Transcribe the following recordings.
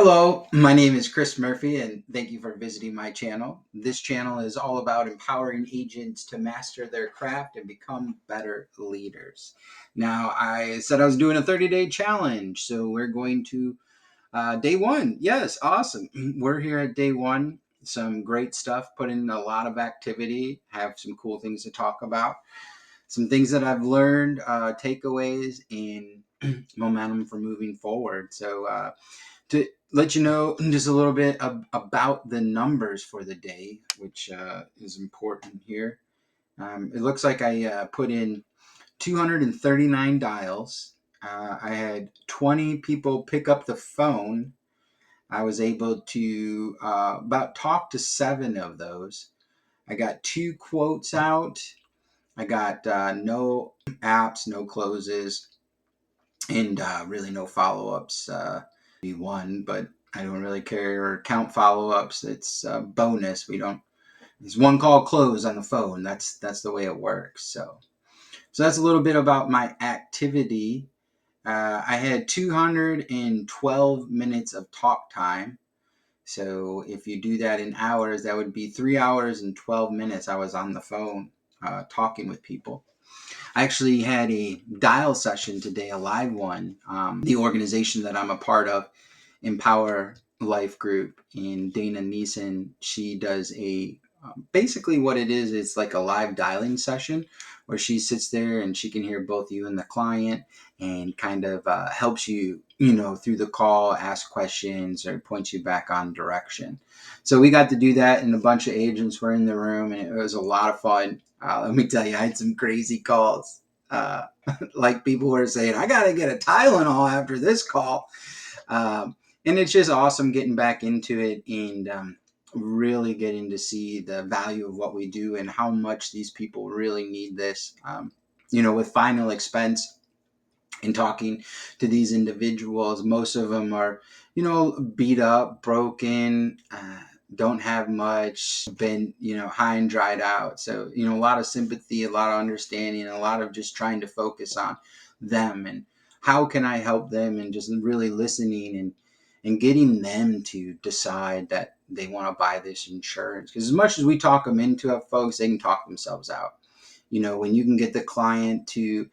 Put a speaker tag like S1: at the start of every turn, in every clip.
S1: Hello, my name is Chris Murphy, and thank you for visiting my channel. This channel is all about empowering agents to master their craft and become better leaders. Now, I said I was doing a 30-day challenge, so we're going to day one. Yes, awesome. We're here at day one. Some great stuff, put in a lot of activity, have some cool things to talk about, some things that I've learned, takeaways, and momentum for moving forward. So, to let you know just a little bit about the numbers for the day, which is important here. It looks like I put in 239 dials. I had 20 people pick up the phone. I was able to about talk to 7 of those. I got 2 quotes out. I got no apps, no closes, and really no follow-ups. Be one, but I don't really care or count follow-ups. It's a bonus. We don't. It's one call close on the phone. That's the way it works. So that's a little bit about my activity. I had 212 minutes of talk time. So if you do that in hours, that would be 3 hours and 12 minutes. I was on the phone talking with people. I actually had a dial session today, a live one. The organization that I'm a part of, Empower Life Group, and Dana Neeson, she does a basically what it is, it's like a live dialing session where she sits there and she can hear both you and the client and kind of helps you, through the call, ask questions or points you back on direction. So we got to do that, and a bunch of agents were in the room, and it was a lot of fun. Let me tell you, I had some crazy calls. Uh, like people were saying, I got to get a Tylenol after this call. And it's just awesome getting back into it and really getting to see the value of what we do and how much these people really need this. With final expense and talking to these individuals, most of them are, beat up, broken, don't have much, been, high and dried out. So, a lot of sympathy, a lot of understanding, a lot of just trying to focus on them and how can I help them, and just really listening and getting them to decide that they want to buy this insurance. Because as much as we talk them into it, folks, they can talk themselves out. When you can get the client to,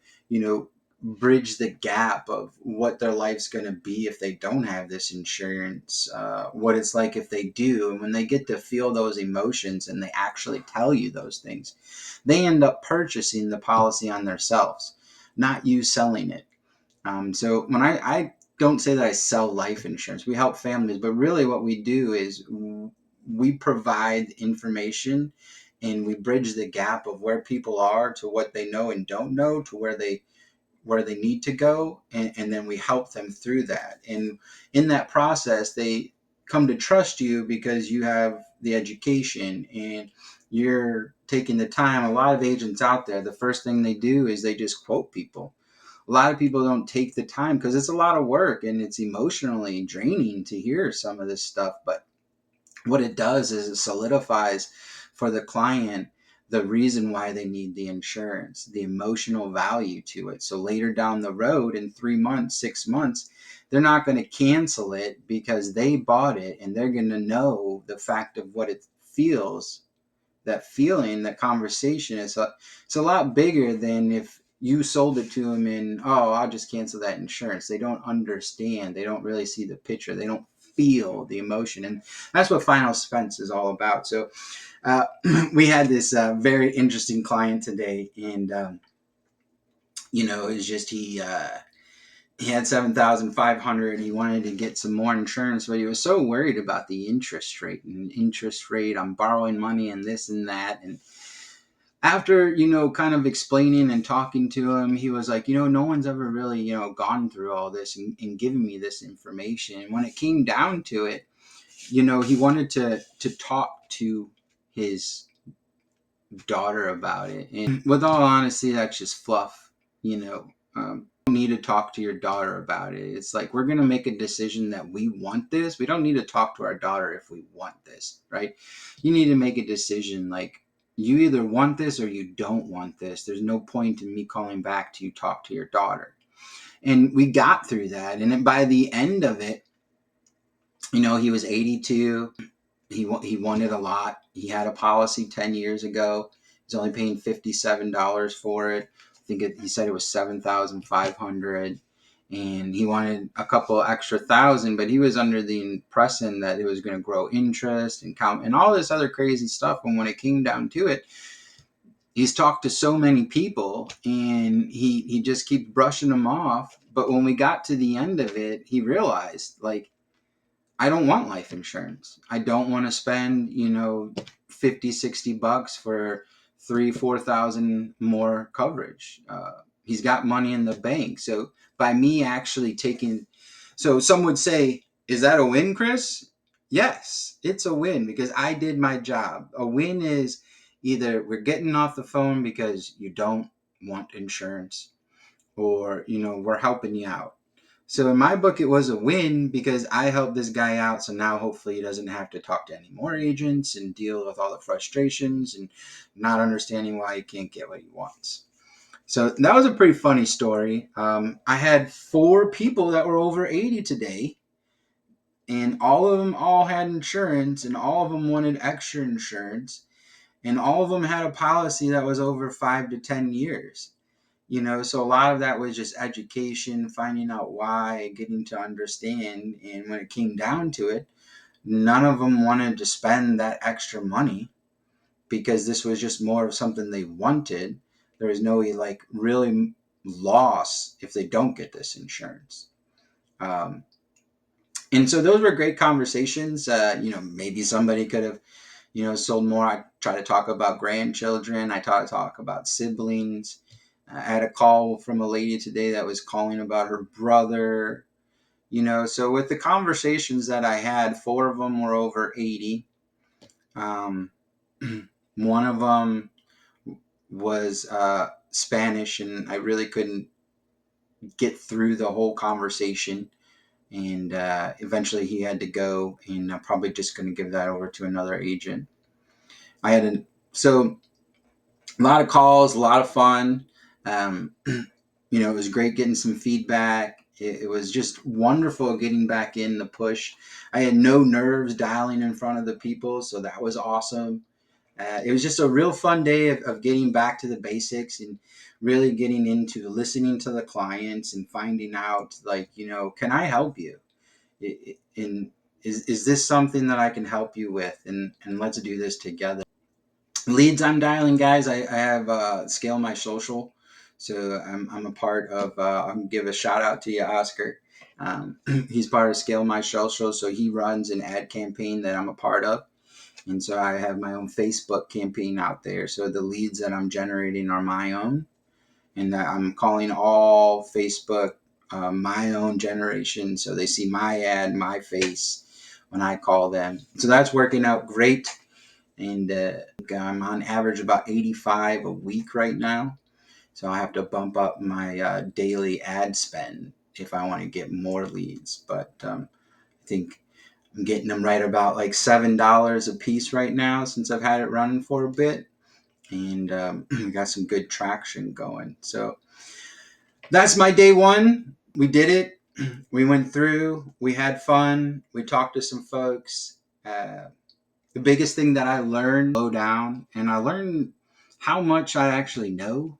S1: bridge the gap of what their life's going to be if they don't have this insurance, what it's like if they do, and when they get to feel those emotions and they actually tell you those things, they end up purchasing the policy on themselves, not you selling it. So when I don't say that I sell life insurance, we help families, but really what we do is we provide information and we bridge the gap of where people are to what they know and don't know to where they need to go, and then we help them through that. And in that process, they come to trust you because you have the education and you're taking the time. A lot of agents out there, the first thing they do is they just quote people. A lot of people don't take the time because it's a lot of work and it's emotionally draining to hear some of this stuff. But what it does is it solidifies for the client the reason why they need the insurance, the emotional value to it. So later down the road, in 3 months, 6 months, they're not going to cancel it because they bought it, and they're going to know the fact of what it feels. That feeling, that conversation it's a lot bigger than if you sold it to them and, oh, I'll just cancel that insurance. They don't understand. They don't really see the picture. They don't feel the emotion. And that's what final expense is all about. So uh, we had this very interesting client today, and it's just he had 7,500. He wanted to get some more insurance, but he was so worried about the interest rate on borrowing money and this and that. And after, kind of explaining and talking to him, he was like, no one's ever really, gone through all this and given me this information. And when it came down to it, he wanted to talk to his daughter about it. And with all honesty, that's just fluff. You don't need to talk to your daughter about it. It's like, we're going to make a decision that we want this. We don't need to talk to our daughter if we want this, right? You need to make a decision like, you either want this or you don't want this. There's no point in me calling back to you talk to your daughter. And we got through that. And then by the end of it, He was 82. He wanted a lot. He had a policy 10 years ago. He's only paying $57 for it. He said it was 7,500, and he wanted a couple extra thousand, but he was under the impression that it was going to grow interest and count and all this other crazy stuff. And when it came down to it, he's talked to so many people, and he just keeps brushing them off. But when we got to the end of it, he realized, like, I don't want life insurance. I don't want to spend, 50, $60 for 4,000 more coverage. He's got money in the bank. So by me actually so some would say, is that a win, Chris? Yes, it's a win because I did my job. A win is either we're getting off the phone because you don't want insurance, or, we're helping you out. So in my book, it was a win because I helped this guy out. So now hopefully he doesn't have to talk to any more agents and deal with all the frustrations and not understanding why he can't get what he wants. So that was a pretty funny story. I had 4 people that were over 80 today, and all of them all had insurance, and all of them wanted extra insurance, and all of them had a policy that was over 5 to 10 years. So a lot of that was just education, finding out why, getting to understand. And when it came down to it, none of them wanted to spend that extra money because this was just more of something they wanted. There was no like really loss if they don't get this insurance. Um, and so those were great conversations. Maybe somebody could have, sold more. I try to talk about grandchildren. I try to talk about siblings. I had a call from a lady today that was calling about her brother. So with the conversations that I had, 4 of them were over 80. Um, one of them was Spanish, and I really couldn't get through the whole conversation. And eventually he had to go, and I'm probably just going to give that over to another agent. So a lot of calls, a lot of fun. It was great getting some feedback. It was just wonderful getting back in the push. I had no nerves dialing in front of the people, so that was awesome. It was just a real fun day of getting back to the basics and really getting into listening to the clients and finding out, like, can I help you? And is this something that I can help you with? And let's do this together. Leads I'm dialing, guys. I have Scale My Social. So I'm a part of, I'm give a shout out to you, Oscar. He's part of Scale My Social. So he runs an ad campaign that I'm a part of. And so I have my own Facebook campaign out there. So the leads that I'm generating are my own. And I'm calling all Facebook my own generation. So they see my ad, my face when I call them. So that's working out great. And I'm on average about 85 a week right now. So I have to bump up my daily ad spend if I want to get more leads. But I think I'm getting them right about like $7 a piece right now since I've had it running for a bit. And we got some good traction going. So that's my day one. We did it. We went through. We had fun. We talked to some folks. The biggest thing that I learned, slow down, and I learned how much I actually know,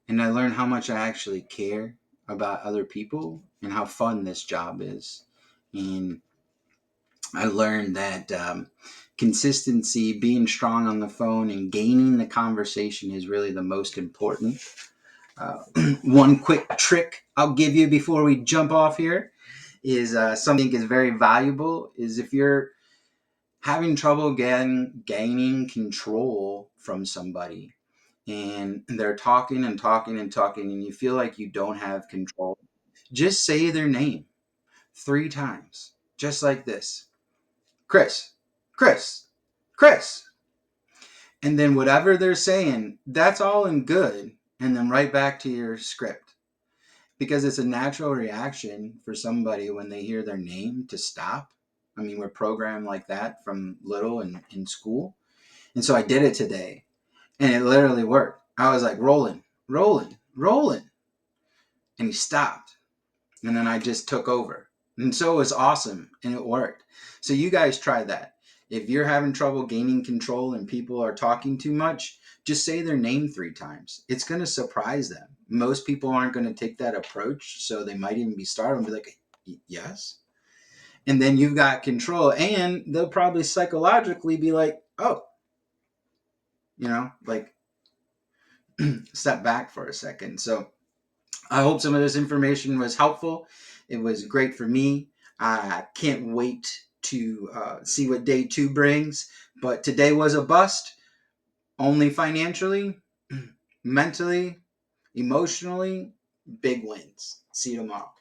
S1: and I learned how much I actually care about other people and how fun this job is. And I learned that consistency, being strong on the phone, and gaining the conversation is really the most important. Uh, One quick trick I'll give you before we jump off here is something is very valuable is if you're having trouble gaining control from somebody and they're talking and talking and talking and you feel like you don't have control, just say their name 3 times, just like this: Chris, Chris, Chris. And then whatever they're saying, that's all in good, and then right back to your script, because it's a natural reaction for somebody when they hear their name to stop. I mean, we're programmed like that from little and in school. And so I did it today, and it literally worked. I was like, rolling, rolling, rolling. And he stopped. And then I just took over. And so it was awesome and it worked. So you guys try that. If you're having trouble gaining control and people are talking too much, just say their name 3 times. It's going to surprise them. Most people aren't going to take that approach, so they might even be startled and be like, yes. And then you've got control, and they'll probably psychologically be like, oh, like step back for a second. So I hope some of this information was helpful. It was great for me. I can't wait to see what day 2 brings. But today was a bust, only financially, mentally, emotionally, big wins. See you tomorrow.